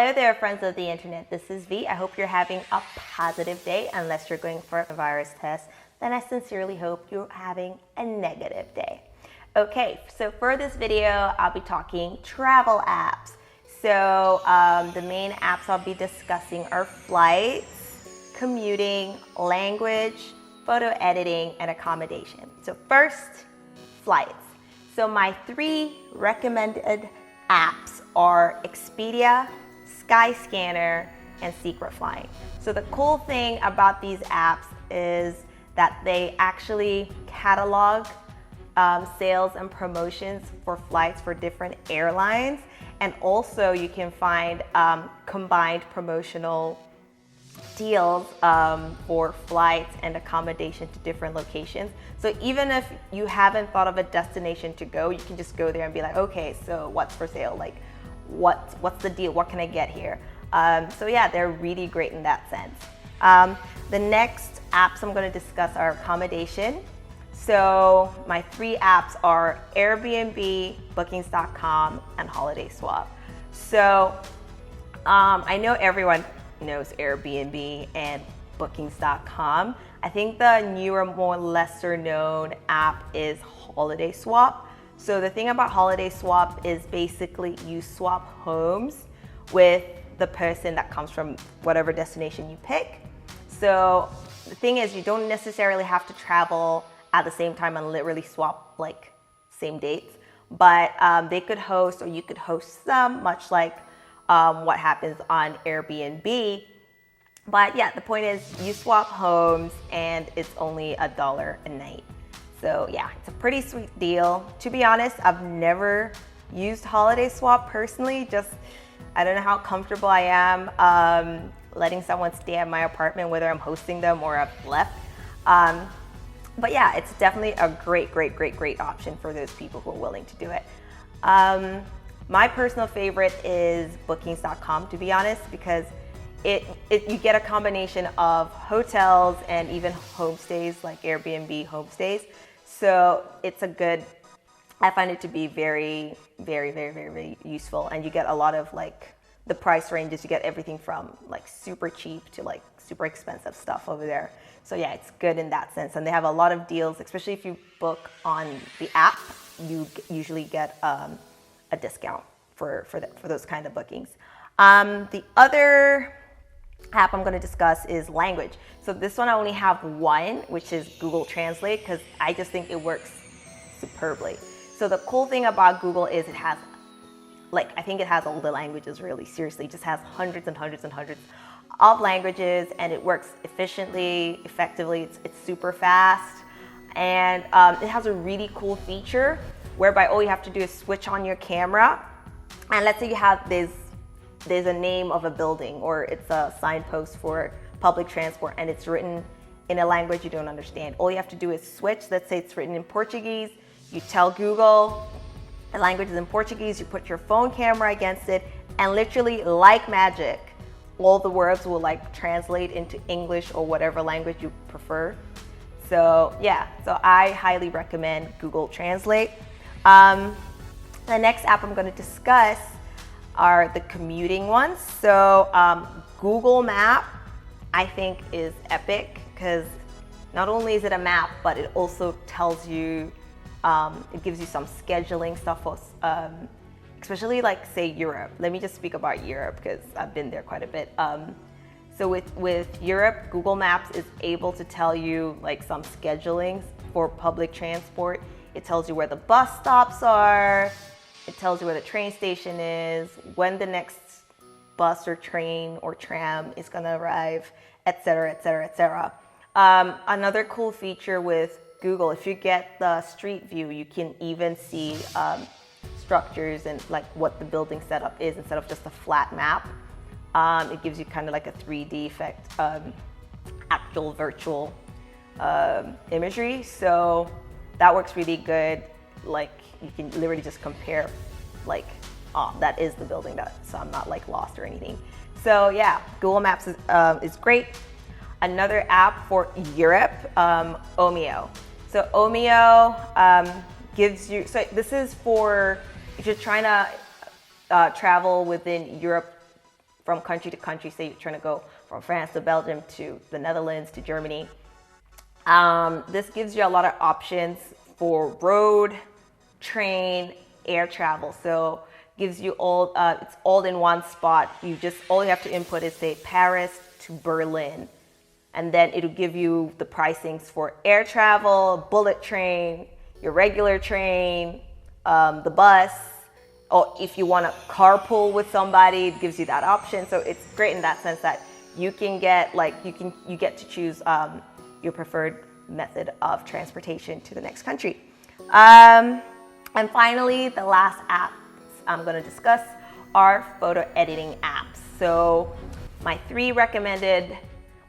Hello there, friends of the internet. This is V. I hope you're having a positive day. Unless you're going for a virus test, then I sincerely hope you're having a negative day. Okay, so for this video, I'll be talking travel apps. So the main apps I'll be discussing are flights, commuting, language, photo editing, and accommodation. So first, flights. So my 3 recommended apps are Expedia, Skyscanner, and Secret Flying. So the cool thing about these apps is that they actually catalog sales and promotions for flights for different airlines, and also you can find combined promotional deals for flights and accommodation to different locations. So even if you haven't thought of a destination to go, you can just go there and be like, okay, so what's for sale? Like, what's the deal? What can I get here? So yeah, they're really great in that sense. The next apps I'm going to discuss are accommodation. So my 3 apps are Airbnb, Bookings.com, and Holiday Swap. So I know everyone knows Airbnb and Bookings.com. I think the newer, more lesser known app is Holiday Swap. So the thing about Holiday Swap is basically you swap homes with the person that comes from whatever destination you pick. So the thing is, you don't necessarily have to travel at the same time and literally swap like same dates, but they could host, or you could host them, much like what happens on Airbnb. But yeah, the point is you swap homes and it's only $1 a night. So yeah, it's a pretty sweet deal. To be honest, I've never used Holiday Swap personally. Just, I don't know how comfortable I am letting someone stay at my apartment, whether I'm hosting them or I've left. But yeah, it's definitely a great option for those people who are willing to do it. My personal favorite is Bookings.com, to be honest, because you get a combination of hotels and even homestays, like Airbnb homestays. So it's I find it to be very useful, and you get a lot of like the price ranges. You get everything from like super cheap to like super expensive stuff over there. So yeah, it's good in that sense, and they have a lot of deals, especially if you book on the app. You usually get a discount for those kind of bookings. The other app I'm going to discuss is language. So this one I only have one, which is Google Translate, because I just think it works superbly. So the cool thing about Google is it has, like, I think it has all the languages, really, seriously. It just has hundreds and hundreds of languages, and it works efficiently, effectively. It's super fast, and it has a really cool feature whereby all you have to do is switch on your camera, and let's say you have there's a name of a building, or it's a signpost for public transport, and it's written in a language you don't understand. All you have to do is switch. Let's say it's written in Portuguese. You tell Google the language is in Portuguese. You put your phone camera against it, and literally like magic, all the words will like translate into English or whatever language you prefer. So yeah, so I highly recommend Google Translate. The next app I'm going to discuss are the commuting ones. So Google Map, I think, is epic, because not only is it a map, but it also tells you, it gives you some scheduling stuff for, especially like say Europe. Let me just speak about Europe because I've been there quite a bit. So with Europe, Google Maps is able to tell you like some scheduling for public transport. It tells you where the bus stops are. It tells you where the train station is, when the next bus or train or tram is gonna arrive, etc. Another cool feature with Google, if you get the street view, you can even see structures and like what the building setup is instead of just a flat map. It gives you kind of like a 3D effect, actual virtual imagery. So that works really good. Like you can literally just compare, like, oh, that is the building, so I'm not like lost or anything. So yeah, Google Maps is great. Another app for Europe, Omeo. So Omeo gives you, so this is for if you're trying to travel within Europe from country to country. Say you're trying to go from France to Belgium to the Netherlands to Germany. This gives you a lot of options for road, train, air travel. So gives you all, it's all in one spot. All you have to input is say Paris to Berlin. And then it'll give you the pricings for air travel, bullet train, your regular train, the bus, or if you want to carpool with somebody, it gives you that option. So it's great in that sense that you can get you get to choose your preferred method of transportation to the next country. And finally, the last apps I'm going to discuss are photo editing apps. So my 3 recommended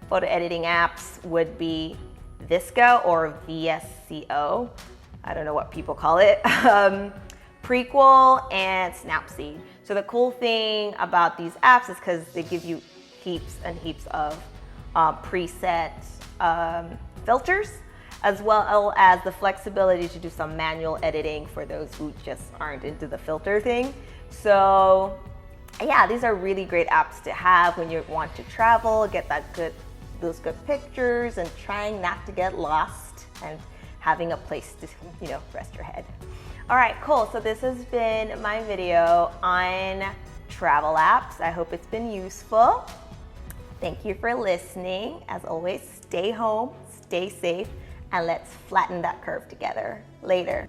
photo editing apps would be Visco or VSCO. I don't know what people call it. Prequel and Snapseed. So the cool thing about these apps is because they give you heaps and heaps of preset filters, as well as the flexibility to do some manual editing for those who just aren't into the filter thing. So yeah, these are really great apps to have when you want to travel, get those good pictures, and trying not to get lost and having a place to, rest your head. All right, cool. So this has been my video on travel apps. I hope it's been useful. Thank you for listening. As always, stay home, stay safe, and let's flatten that curve together. Later.